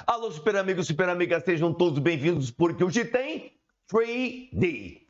Alô, super amigos, super amigas, sejam todos bem-vindos, porque hoje tem 3D.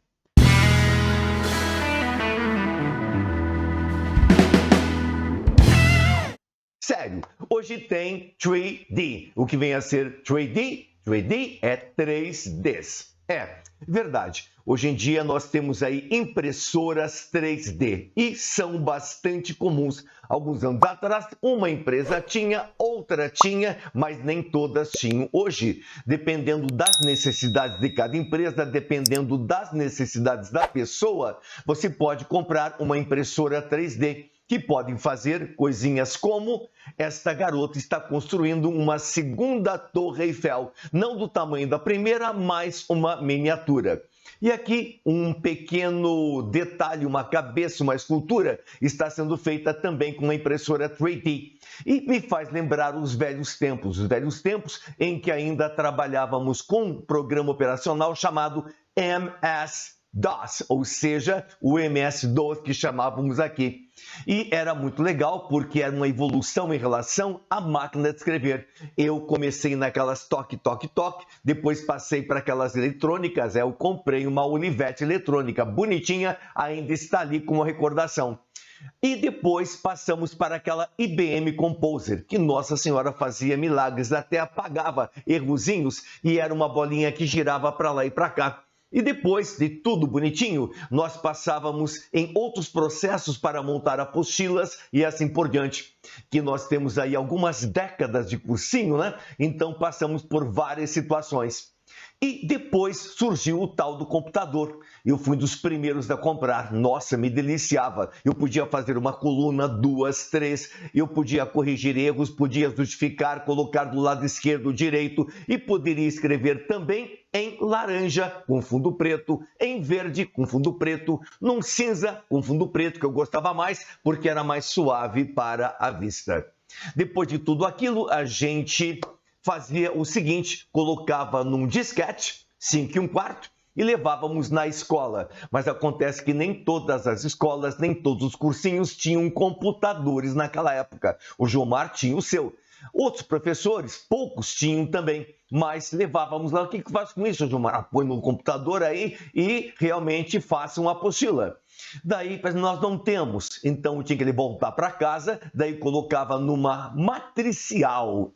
Sério, hoje tem 3D. O que vem a ser 3D? 3D é 3Ds. É, verdade. Hoje em dia nós temos aí impressoras 3D e são bastante comuns. Alguns anos atrás, uma empresa tinha, outra tinha, mas nem todas tinham. Hoje, dependendo das necessidades de cada empresa, dependendo das necessidades da pessoa, você pode comprar uma impressora 3D. Que podem fazer coisinhas como esta garota está construindo uma segunda Torre Eiffel, não do tamanho da primeira, mas uma miniatura. E aqui um pequeno detalhe, uma cabeça, uma escultura, está sendo feita também com uma impressora 3D. E me faz lembrar os velhos tempos em que ainda trabalhávamos com um programa operacional chamado MS-DOS, ou seja, o MS-DOS que chamávamos aqui. E era muito legal porque era uma evolução em relação à máquina de escrever. Eu comecei naquelas toque, depois passei para aquelas eletrônicas, eu comprei uma Olivetti eletrônica, bonitinha, ainda está ali com uma recordação. E depois passamos para aquela IBM Composer, que Nossa Senhora fazia milagres, até apagava errozinhos e era uma bolinha que girava para lá e para cá. E depois de tudo bonitinho, nós passávamos em outros processos para montar apostilas e assim por diante. Que nós temos aí algumas décadas de cursinho, né? Então passamos por várias situações. E depois surgiu o tal do computador. Eu fui um dos primeiros a comprar. Nossa, me deliciava. Eu podia fazer uma coluna, duas, três. Eu podia corrigir erros, podia justificar, colocar do lado esquerdo, direito. E poderia escrever também em laranja com fundo preto, em verde com fundo preto, num cinza com fundo preto, que eu gostava mais porque era mais suave para a vista. Depois de tudo aquilo, a gente fazia o seguinte, colocava num disquete, 5 1/4, e levávamos na escola. Mas acontece que nem todas as escolas, nem todos os cursinhos tinham computadores naquela época. O Gilmar tinha o seu. Outros professores, poucos tinham também, mas levávamos lá. O que faz com isso, Gilmar? Põe no computador aí e realmente faça uma apostila. Daí, nós não temos, então eu tinha que voltar para casa, daí colocava numa matricial,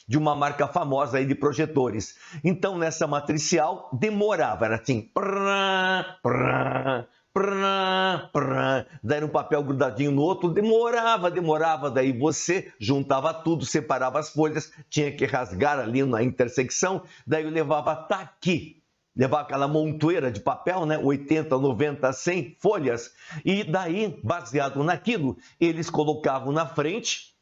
de uma marca famosa aí de projetores. Então, nessa matricial, demorava, era assim, daí era um papel grudadinho no outro, demorava, daí você juntava tudo, separava as folhas, tinha que rasgar ali na intersecção, daí eu levava aqui, levava aquela montoeira de papel, né, 80, 90, 100 folhas, e daí, baseado naquilo, eles colocavam na frente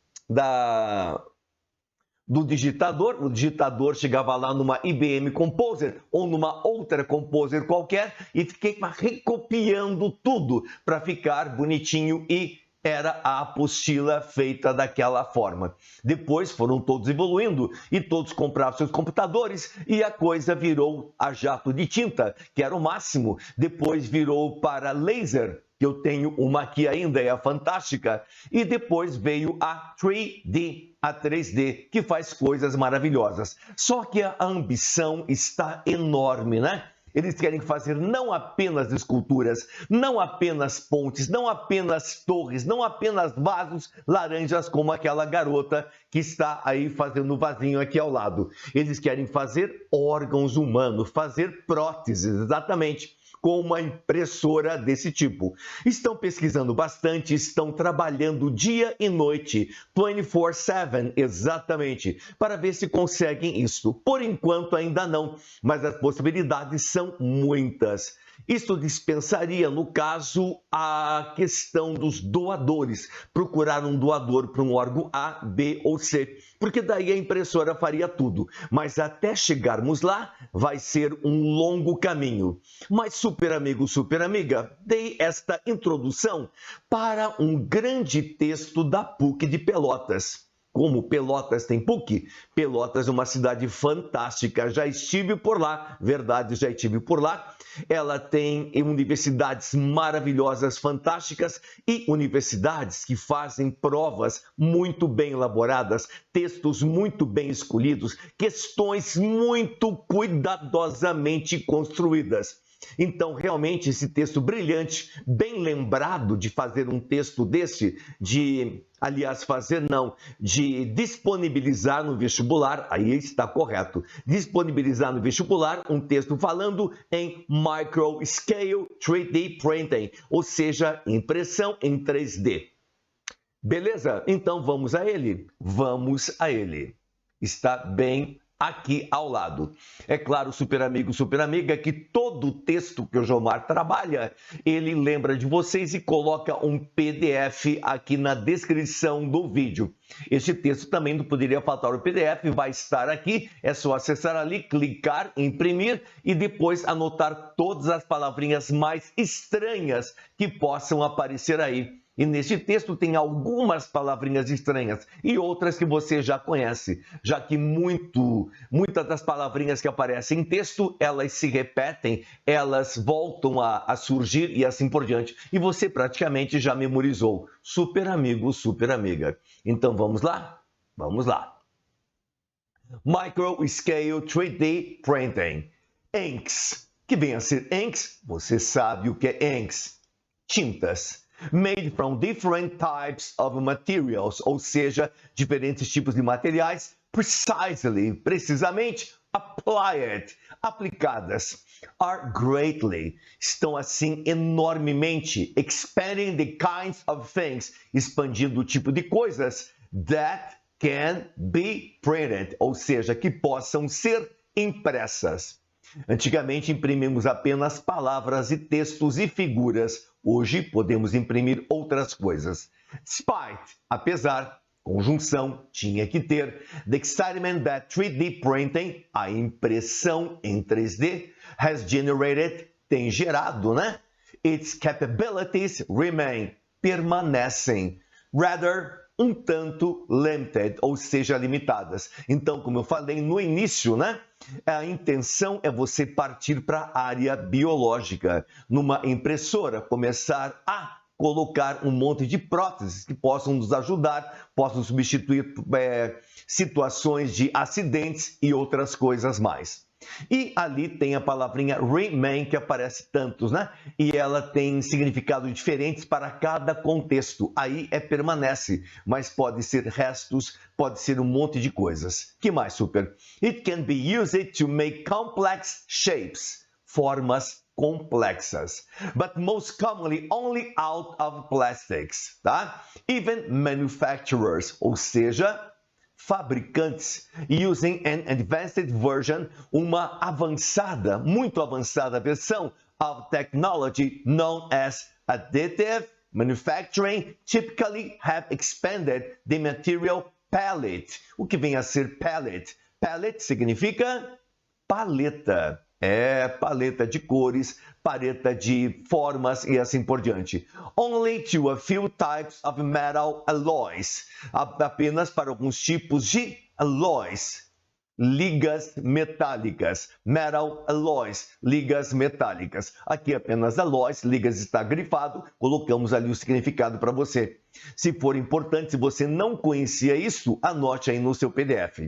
do digitador, o digitador chegava lá numa IBM Composer ou numa outra Composer qualquer e fiquei recopiando tudo para ficar bonitinho e era a apostila feita daquela forma. Depois foram todos evoluindo e todos compravam seus computadores e a coisa virou a jato de tinta, que era o máximo. Depois virou para laser, que eu tenho uma aqui ainda, é a fantástica. E depois veio a 3D, a 3D, que faz coisas maravilhosas. Só que a ambição está enorme, né? Eles querem fazer não apenas esculturas, não apenas pontes, não apenas torres, não apenas vasos laranjas como aquela garota que está aí fazendo o vasinho aqui ao lado. Eles querem fazer órgãos humanos, fazer próteses, exatamente, com uma impressora desse tipo. Estão pesquisando bastante, estão trabalhando dia e noite, 24/7, exatamente, para ver se conseguem isso. Por enquanto ainda não, mas as possibilidades são muitas. Isso dispensaria, no caso, a questão dos doadores. Procurar um doador para um órgão A, B ou C, porque daí a impressora faria tudo. Mas até chegarmos lá, vai ser um longo caminho. Mas, super amigo, super amiga, dei esta introdução para um grande texto da PUC de Pelotas. como Pelotas tem PUC. Pelotas é uma cidade fantástica, já estive por lá, verdade, já estive por lá. Ela tem universidades maravilhosas, fantásticas e universidades que fazem provas muito bem elaboradas, textos muito bem escolhidos, questões muito cuidadosamente construídas. Então, realmente, esse texto brilhante, bem lembrado de fazer um texto desse, de disponibilizar no vestibular, aí está correto, disponibilizar no vestibular um texto falando em Micro Scale 3D Printing, ou seja, impressão em 3D. Beleza? Então, vamos a ele. Vamos a ele. Está bem aqui ao lado. É claro, super amigo, super amiga, que todo o texto que o Jomar trabalha, ele lembra de vocês e coloca um PDF aqui na descrição do vídeo. Este texto também não poderia faltar, o PDF vai estar aqui, é só acessar ali, clicar, imprimir e depois anotar todas as palavrinhas mais estranhas que possam aparecer aí. E neste texto tem algumas palavrinhas estranhas e outras que você já conhece, já que muitas das palavrinhas que aparecem em texto, elas se repetem, elas voltam a surgir e assim por diante. E você praticamente já memorizou. Super amigo, super amiga. Então vamos lá? Vamos lá. Micro Scale 3D Printing. Inks. Que vem a ser inks? Você sabe o que é inks? Tintas. Made from different types of materials, ou seja, diferentes tipos de materiais, precisamente, applied, aplicadas, are greatly, estão assim enormemente, expanding the kinds of things, expandindo o tipo de coisas, that can be printed, ou seja, que possam ser impressas. Antigamente imprimimos apenas palavras e textos e figuras. Hoje podemos imprimir outras coisas. Despite, apesar, conjunção, tinha que ter. The excitement that 3D printing, a impressão em 3D, has generated, tem gerado, né? Its capabilities remain, permanecem. Rather, um tanto limited, ou seja, limitadas. Então, como eu falei no início, né? A intenção é você partir para a área biológica. Numa impressora, começar a colocar um monte de próteses que possam nos ajudar, possam substituir situações de acidentes e outras coisas mais. E ali tem a palavrinha remain, que aparece tantos, né? E ela tem significados diferentes para cada contexto. Aí é permanece, mas pode ser restos, pode ser um monte de coisas. Que mais, super? It can be used to make complex shapes, formas complexas, but most commonly only out of plastics, tá? Even manufacturers, ou seja, fabricantes, using an advanced version, uma avançada, muito avançada versão of technology known as additive manufacturing, typically have expanded the material palette. O que vem a ser palette? Palette significa paleta. É paleta de cores, paleta de formas e assim por diante. Only to a few types of metal alloys. Apenas para alguns tipos de alloys. Ligas metálicas. Metal alloys, ligas metálicas. Aqui apenas alloys, ligas está grifado, colocamos ali o significado para você. Se for importante, se você não conhecia isso, anote aí no seu PDF.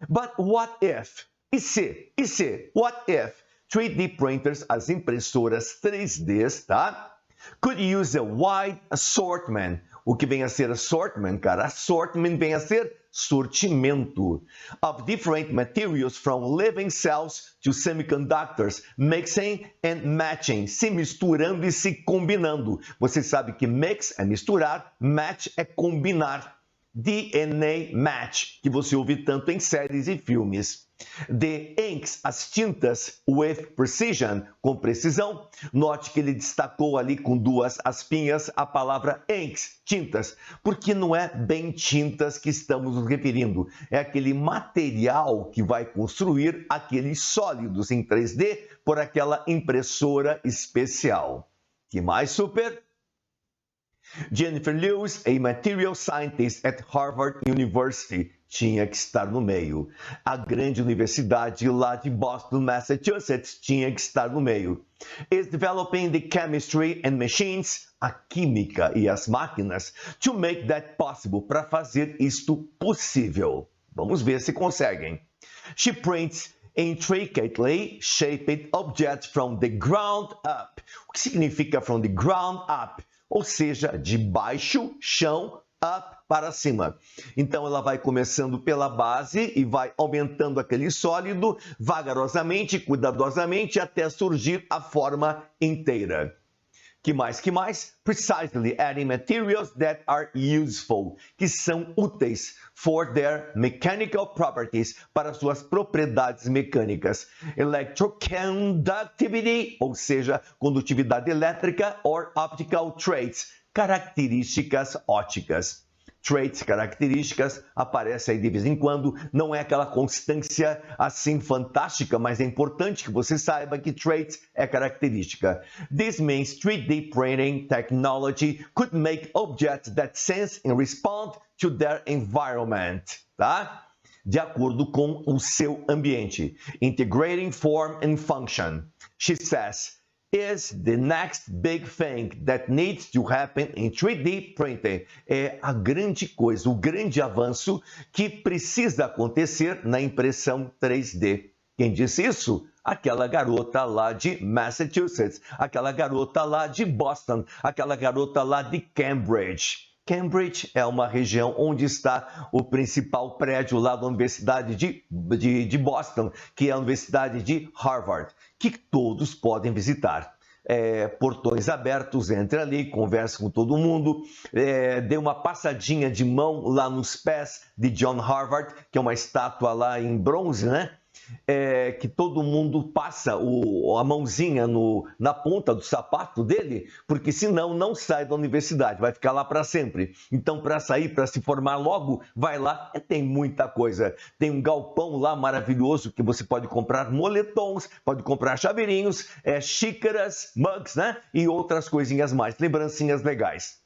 But what if? E se, what if 3D printers, as impressoras 3D, tá? Could use a wide assortment. O que vem a ser assortment, cara? Assortment vem a ser sortimento. Of different materials from living cells to semiconductors, mixing and matching, se misturando e se combinando. Você sabe que mix é misturar, match é combinar. DNA match, que você ouve tanto em séries e filmes. The inks, as tintas, with precision, com precisão. Note que ele destacou ali com duas aspinhas a palavra inks, tintas, porque não é bem tintas que estamos nos referindo. É aquele material que vai construir aqueles sólidos em 3D por aquela impressora especial. Que mais, super? Jennifer Lewis, a material scientist at Harvard University, tinha que estar no meio. A grande universidade lá de Boston, Massachusetts, tinha que estar no meio. Is developing the chemistry and machines, a química e as máquinas, to make that possible, para fazer isto possível. Vamos ver se conseguem. She prints intricately shaped objects from the ground up. O que significa from the ground up? Ou seja, de baixo, chão, up, para cima. Então, ela vai começando pela base e vai aumentando aquele sólido vagarosamente, cuidadosamente, até surgir a forma inteira. Que mais? Precisely adding materials that are useful, que são úteis for their mechanical properties, para suas propriedades mecânicas. Electroconductivity, ou seja, condutividade elétrica, or optical traits, características ópticas. Traits, características, aparece aí de vez em quando, não é aquela constância assim fantástica, mas é importante que você saiba que traits é característica. This means 3D printing technology could make objects that sense and respond to their environment, tá? De acordo com o seu ambiente. Integrating form and function. She says, is the next big thing that needs to happen in 3D printing. É a grande coisa, o grande avanço que precisa acontecer na impressão 3D. Quem disse isso? Aquela garota lá de Massachusetts, aquela garota lá de Boston, aquela garota lá de Cambridge. Cambridge é uma região onde está o principal prédio lá da Universidade de Boston, que é a Universidade de Harvard, que todos podem visitar. Portões abertos, entre ali, converse com todo mundo, dê uma passadinha de mão lá nos pés de John Harvard, que é uma estátua lá em bronze, né? Que todo mundo passa a mãozinha na ponta do sapato dele, porque senão não sai da universidade, vai ficar lá para sempre. Então, para sair, para se formar logo, vai lá, tem muita coisa. Tem um galpão lá maravilhoso que você pode comprar moletons, pode comprar chaveirinhos, xícaras, mugs, né? E outras coisinhas mais, lembrancinhas legais.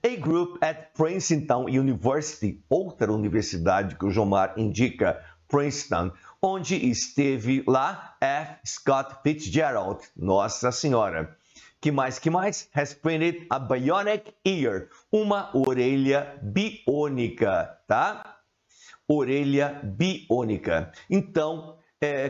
A group at Princeton University, outra universidade que o Jomar indica, Princeton, onde esteve lá F. Scott Fitzgerald, Nossa Senhora. Que mais? Has printed a bionic ear, uma orelha biônica, tá? Orelha biônica. Então,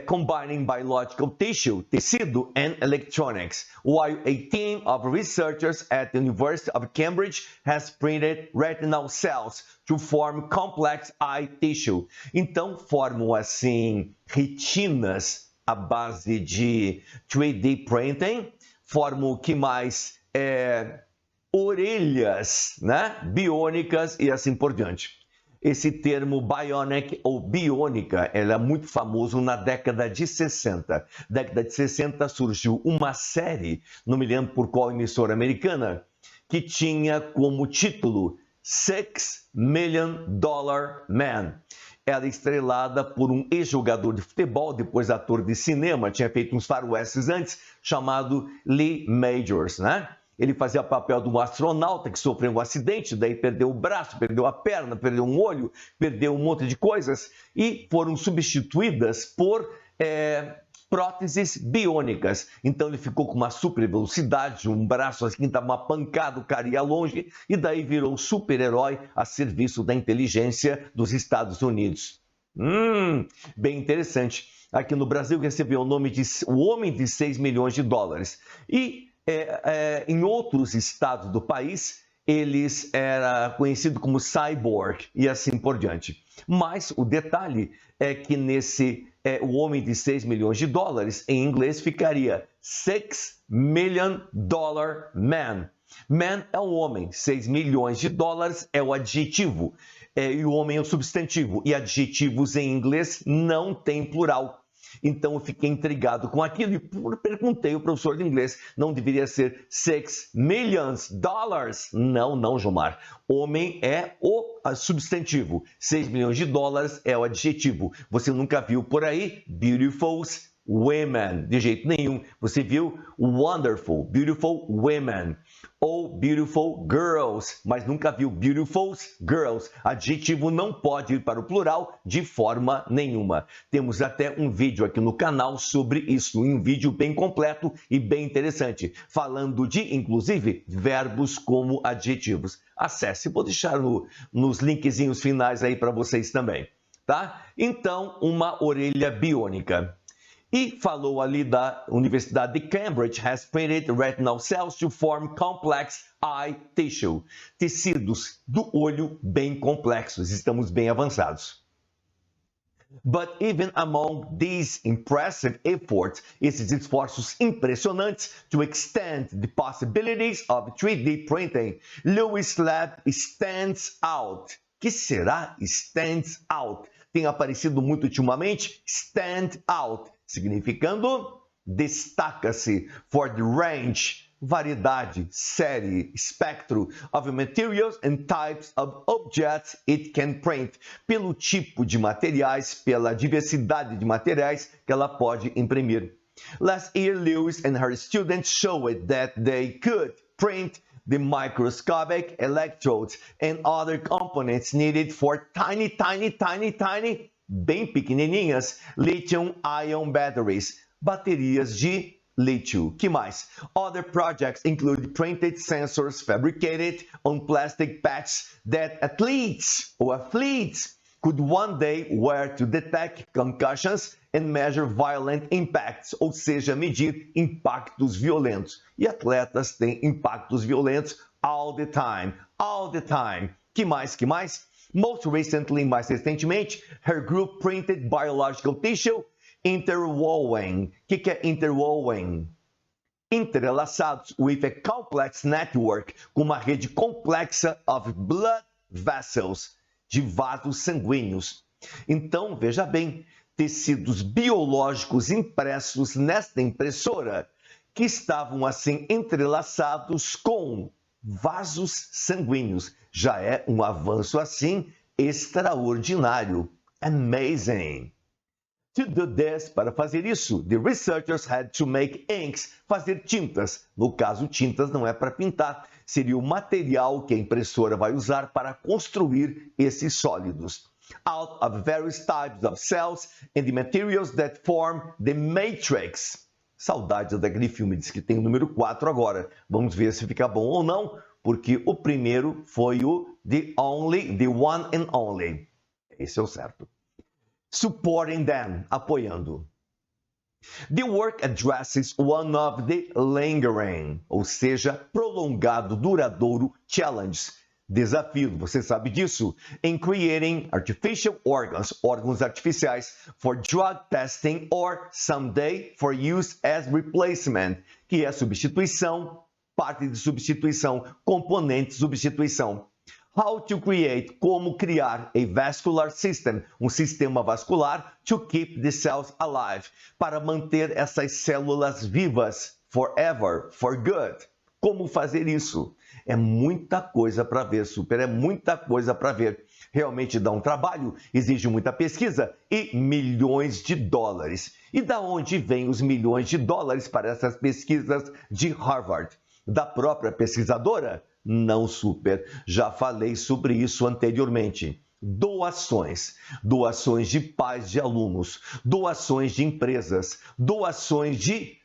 combining biological tissue, tecido, and electronics, while a team of researchers at the University of Cambridge has printed retinal cells to form complex eye tissue. Então, formam assim retinas à base de 3D printing, formam o que mais? Orelhas, né? Biônicas e assim por diante. Esse termo bionic ou biônica é muito famoso na década de 60. Década de 60 surgiu uma série, não me lembro por qual emissora americana, que tinha como título $6 Million Man. Era estrelada por um ex-jogador de futebol, depois ator de cinema, tinha feito uns faroestes antes, chamado Lee Majors, né? Ele fazia o papel de um astronauta que sofreu um acidente, daí perdeu o braço, perdeu a perna, perdeu um olho, perdeu um monte de coisas e foram substituídas por próteses biônicas. Então ele ficou com uma super velocidade, um braço assim, dava uma pancada, o cara ia longe e daí virou um super-herói a serviço da inteligência dos Estados Unidos. Bem interessante. Aqui no Brasil recebeu o nome de O Homem de 6 milhões de dólares. E em outros estados do país, eles era conhecido como cyborg e assim por diante. Mas o detalhe é que nesse O Homem de 6 milhões de dólares, em inglês ficaria $6 Million Man. Man é um homem, 6 milhões de dólares é o adjetivo, e o homem é o substantivo. E adjetivos em inglês não tem plural. Então eu fiquei intrigado com aquilo e perguntei ao professor de inglês, não deveria ser $6 million? Não, Jomar. Homem é o substantivo, 6 milhões de dólares é o adjetivo. Você nunca viu por aí beautiful women, de jeito nenhum. Você viu wonderful, beautiful women, ou beautiful girls, mas nunca viu beautiful girls. Adjetivo não pode ir para o plural de forma nenhuma. Temos até um vídeo aqui no canal sobre isso, um vídeo bem completo e bem interessante, falando de, inclusive, verbos como adjetivos. Acesse, vou deixar nos linkzinhos finais aí para vocês também, tá? Então, uma orelha biônica. E falou ali da Universidade de Cambridge, has printed retinal cells to form complex eye tissue. Tecidos do olho bem complexos, estamos bem avançados. But even among these impressive efforts, esses esforços impressionantes to extend the possibilities of 3D printing, Lewis Lab stands out. Que será stands out? Tem aparecido muito ultimamente, stand out, significando destaca-se, for the range, variedade, série, espectro of materials and types of objects it can print, pelo tipo de materiais, pela diversidade de materiais que ela pode imprimir. Last year, Lewis and her students showed that they could print the microscopic electrodes and other components needed for tiny, bem pequenininhas, lithium-ion batteries, baterias de lítio. Que mais? Other projects include printed sensors fabricated on plastic patches that athletes could one day wear to detect concussions and measure violent impacts, ou seja, medir impactos violentos. E atletas têm impactos violentos all the time. Que mais? Most recently, mais recentemente, her group printed biological tissue interwoven. O que é interwoven? Entrelaçados with a complex network, com uma rede complexa of blood vessels, de vasos sanguíneos. Então, veja bem, tecidos biológicos impressos nesta impressora, que estavam assim entrelaçados com vasos sanguíneos. Já é um avanço assim extraordinário. Amazing! To do this, para fazer isso, the researchers had to make inks, fazer tintas. No caso, tintas não é para pintar, seria o material que a impressora vai usar para construir esses sólidos. Out of various types of cells and the materials that form the matrix. Saudades daquele filme, diz que tem o número 4 agora. Vamos ver se fica bom ou não, porque o primeiro foi o the one and only. Esse é o certo. Supporting them, apoiando. The work addresses one of the lingering, ou seja, prolongado, duradouro challenges, desafio, você sabe disso, in creating artificial organs, órgãos artificiais, for drug testing or someday for use as replacement, que é substituição, parte de substituição, componente de substituição. How to create, como criar a vascular system, um sistema vascular to keep the cells alive, para manter essas células vivas forever, for good. Como fazer isso? É muita coisa para ver, é muita coisa para ver. Realmente dá um trabalho, exige muita pesquisa e milhões de dólares. E da onde vêm os milhões de dólares para essas pesquisas de Harvard? Da própria pesquisadora? Não, super. Já falei sobre isso anteriormente. Doações. Doações de pais de alunos, doações de empresas, doações de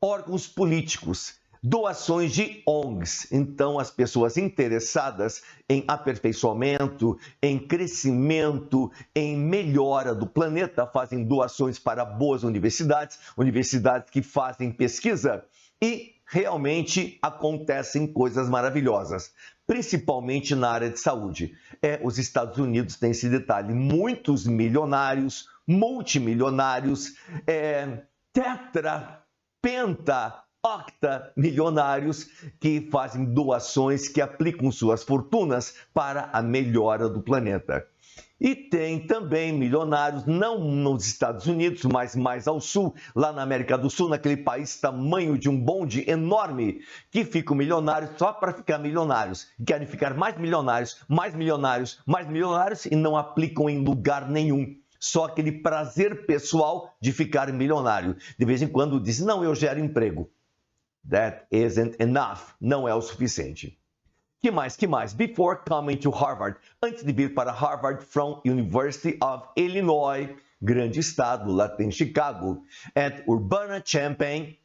órgãos políticos, doações de ONGs. Então, as pessoas interessadas em aperfeiçoamento, em crescimento, em melhora do planeta, fazem doações para boas universidades, universidades que fazem pesquisa e realmente acontecem coisas maravilhosas, principalmente na área de saúde. Os Estados Unidos têm esse detalhe, muitos milionários, multimilionários, tetra, penta, octamilionários que fazem doações, que aplicam suas fortunas para a melhora do planeta. E tem também milionários, não nos Estados Unidos, mas mais ao sul, lá na América do Sul, naquele país tamanho de um bonde enorme, que ficam milionários só para ficar milionários. Querem ficar mais milionários, mais milionários, mais milionários e não aplicam em lugar nenhum. só aquele prazer pessoal de ficar milionário. De vez em quando diz, não, eu gero emprego. That isn't enough. Não é o suficiente. Que mais? Before coming to Harvard, antes de vir para Harvard from University of Illinois, grande estado, lá tem Chicago, at Urbana-Champaign,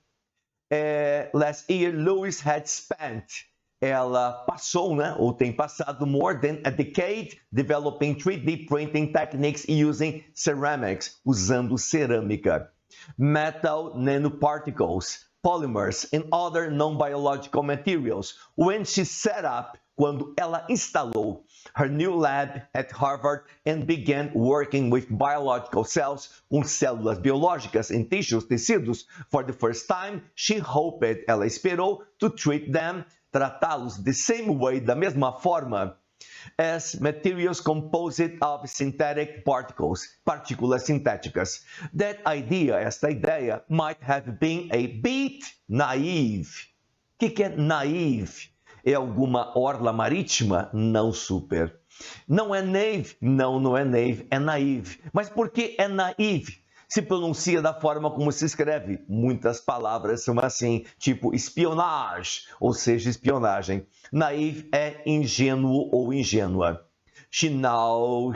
last year Lewis had spent, ela passou, né, ou tem passado more than a decade developing 3D printing techniques using ceramics, usando cerâmica, metal nanoparticles, polymers and other non-biological materials. When she set up, quando ela instalou her new lab at Harvard and began working with biological cells, com células biológicas em tissues, tecidos, for the first time, she hoped, ela esperou, to treat them, tratá-los the same way, da mesma forma, as materials composed of synthetic particles, partículas sintéticas. That idea, esta ideia, might have been a bit naive. O que é naive? É alguma orla marítima? Não, super. Não é naive? Não é naive, é naive. Mas por que é naive? Se pronuncia da forma como se escreve. Muitas palavras são assim, tipo espionage, ou seja, espionagem. Naive é ingênuo ou ingênua. She now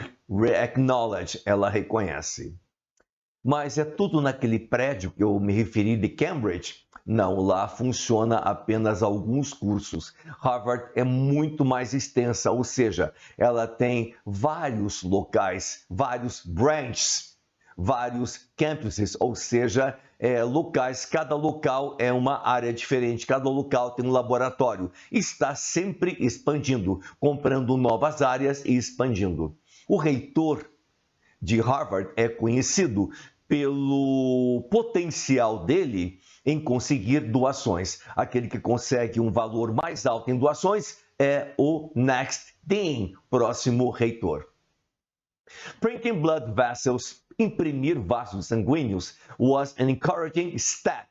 acknowledge, ela reconhece. Mas é tudo naquele prédio que eu me referi de Cambridge? Não, lá funciona apenas alguns cursos. Harvard é muito mais extensa, ou seja, ela tem vários locais, vários branches, vários campuses, ou seja, locais, cada local é uma área diferente, cada local tem um laboratório. Está sempre expandindo, comprando novas áreas e expandindo. O reitor de Harvard é conhecido pelo potencial dele em conseguir doações. Aquele que consegue um valor mais alto em doações é o next dean, próximo reitor. Printing blood vessels, imprimir vasos sanguíneos, was an encouraging step,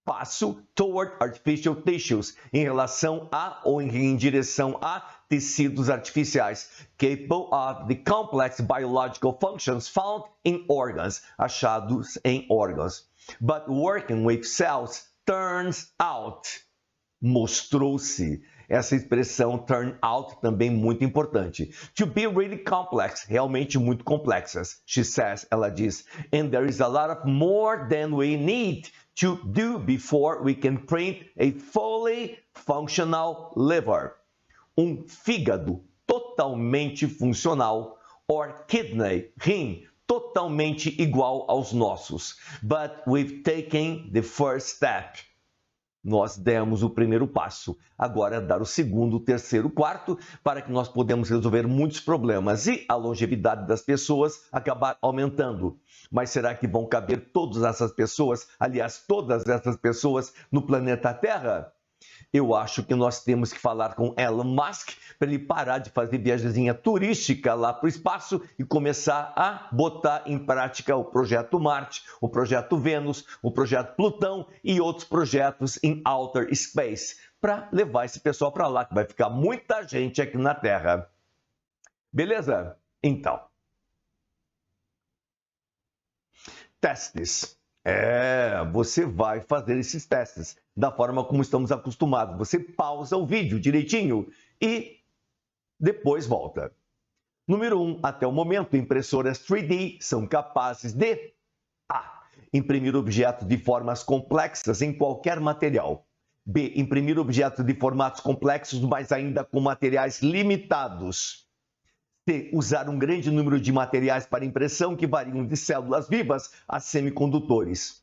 passo toward artificial tissues, em relação a ou em direção a tecidos artificiais, capable of the complex biological functions found in organs, achados em órgãos. But working with cells turns out, mostrou-se. Essa expressão turn out também muito importante. To be really complex, realmente muito complexas. She says, ela diz, and there is a lot of more than we need to do before we can print a fully functional liver. Um fígado totalmente funcional, or kidney, rim, totalmente igual aos nossos. But we've taken the first step. Nós demos o primeiro passo. Agora é dar o segundo, o terceiro, o quarto, para que nós podemos resolver muitos problemas e a longevidade das pessoas acabar aumentando. Mas será que vão caber todas essas pessoas, aliás, todas essas pessoas no planeta Terra? Eu acho que nós temos que falar com Elon Musk para ele parar de fazer viagemzinha turística lá para o espaço e começar a botar em prática o projeto Marte, o projeto Vênus, o projeto Plutão e outros projetos em outer space, para levar esse pessoal para lá, que vai ficar muita gente aqui na Terra. Beleza? Então. Testes. Você vai fazer esses testes da forma como estamos acostumados. Você pausa o vídeo direitinho e depois volta. Número 1. Até o momento, impressoras 3D são capazes de A. Imprimir objetos de formas complexas em qualquer material. B. Imprimir objetos de formatos complexos, mas ainda com materiais limitados. C. Usar um grande número de materiais para impressão que variam de células vivas a semicondutores.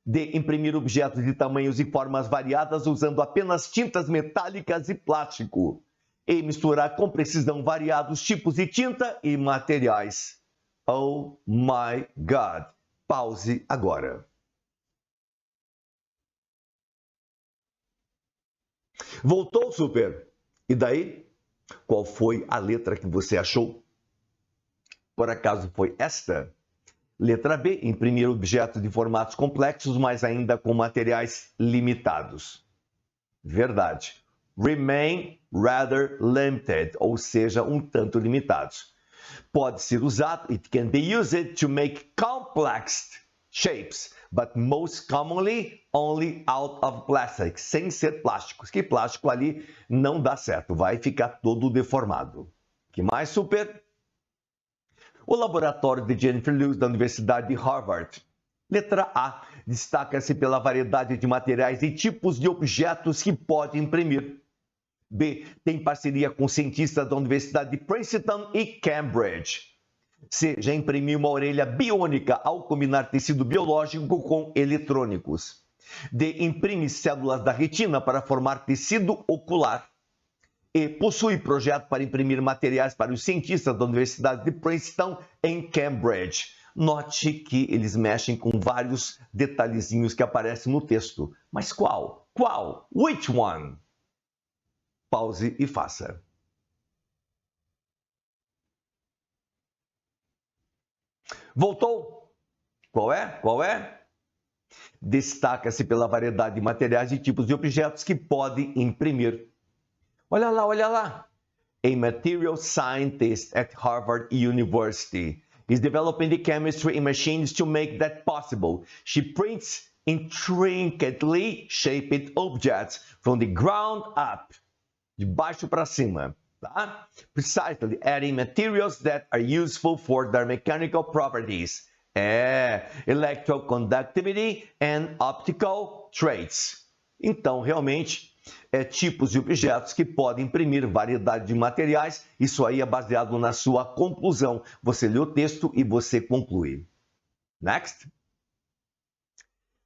D. Imprimir objetos de tamanhos e formas variadas usando apenas tintas metálicas e plástico. E. Misturar com precisão variados tipos de tinta e materiais. Oh my God! Pause agora. Voltou, super? E daí? Qual foi a letra que você achou? Por acaso foi esta? Letra B, imprimir objetos de formatos complexos, mas ainda com materiais limitados. Verdade. Remain rather limited, ou seja, um tanto limitados. Pode ser usado, it can be used to make complex shapes, but most commonly only out of plastic, sem ser plásticos, que plástico ali não dá certo, vai ficar todo deformado. Que mais, super? O laboratório de Jennifer Lewis da Universidade de Harvard. Letra A, destaca-se pela variedade de materiais e tipos de objetos que pode imprimir. B, tem parceria com cientistas da Universidade de Princeton e Cambridge. C, já imprimiu uma orelha biônica ao combinar tecido biológico com eletrônicos. D, imprime células da retina para formar tecido ocular. E, possui projeto para imprimir materiais para os cientistas da Universidade de Princeton em Cambridge. Note que eles mexem com vários detalhezinhos que aparecem no texto. Mas qual? Qual? Which one? Pause e faça. Voltou? Qual é? Qual é? Destaca-se pela variedade de materiais e tipos de objetos que pode imprimir. Olha lá, olha lá. A material scientist at Harvard University is developing the chemistry and machines to make that possible. She prints intricately shaped objects from the ground up, de baixo para cima, tá? Precisely adding materials that are useful for their mechanical properties. Electroconductivity and optical traits. Então, realmente, tipos de objetos que podem imprimir variedade de materiais. Isso aí é baseado na sua conclusão. Você lê o texto e você conclui. Next.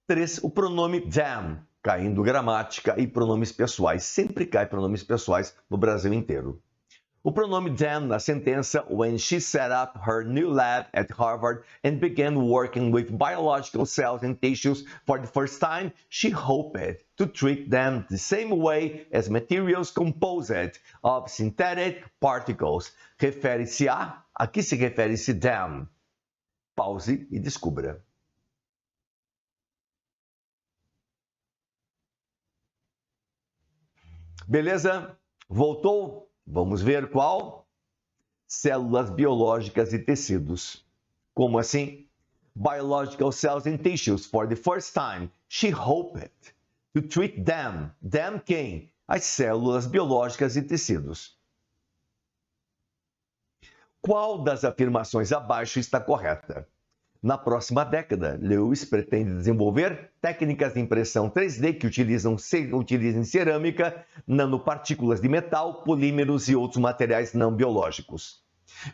3. O pronome them, caindo gramática e pronomes pessoais. Sempre cai pronomes pessoais no Brasil inteiro. O pronome them na sentença, when she set up her new lab at Harvard and began working with biological cells and tissues for the first time, she hoped to treat them the same way as materials composed of synthetic particles. Refere-se a que se refere-se them? Pause e descubra. Beleza? Voltou? Vamos ver qual? Células biológicas e tecidos. Como assim? Biological cells and tissues. For the first time, she hoped to treat them. Them quem? As células biológicas e tecidos. Qual das afirmações abaixo está correta? Na próxima década, Lewis pretende desenvolver técnicas de impressão 3D que utilizam cerâmica, nanopartículas de metal, polímeros e outros materiais não biológicos.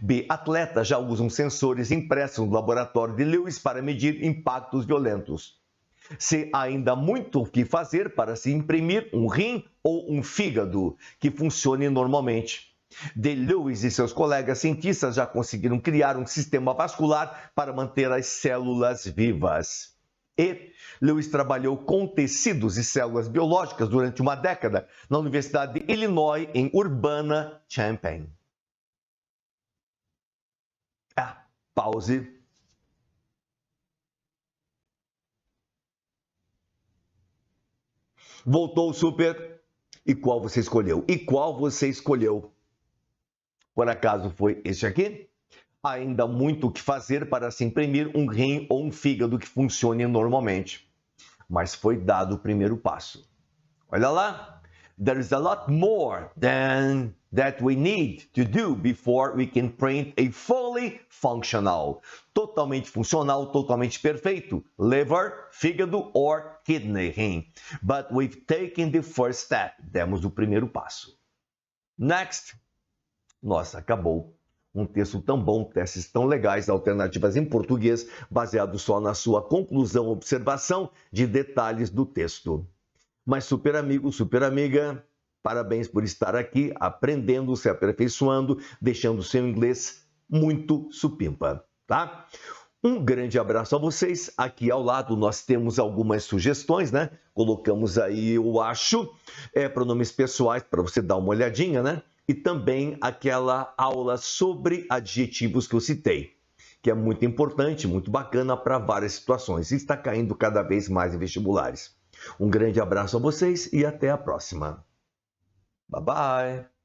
B. Atletas já usam sensores impressos no laboratório de Lewis para medir impactos violentos. C. Há ainda muito o que fazer para se imprimir um rim ou um fígado que funcione normalmente. D. Lewis e seus colegas cientistas já conseguiram criar um sistema vascular para manter as células vivas. E. Lewis trabalhou com tecidos e células biológicas durante uma década na Universidade de Illinois, em Urbana-Champaign. Pause. Voltou, super. E qual você escolheu? E qual você escolheu? Por acaso foi este aqui? Há ainda muito o que fazer para se imprimir um rim ou um fígado que funcione normalmente. Mas foi dado o primeiro passo. Olha lá. There is a lot more than that we need to do before we can print a fully functional. Totalmente funcional, totalmente perfeito. Liver, fígado or kidney, rim. But we've taken the first step. Demos o primeiro passo. Next. Nossa, acabou. Um texto tão bom, testes tão legais, alternativas em português, baseado só na sua conclusão, observação de detalhes do texto. Mas super amigo, super amiga, parabéns por estar aqui, aprendendo, se aperfeiçoando, deixando seu inglês muito supimpa, tá? Um grande abraço a vocês. Aqui ao lado nós temos algumas sugestões, né? Colocamos aí, eu acho, pronomes pessoais para você dar uma olhadinha, né? E também aquela aula sobre adjetivos que eu citei, que é muito importante, muito bacana para várias situações. E está caindo cada vez mais em vestibulares. Um grande abraço a vocês e até a próxima. Bye, bye!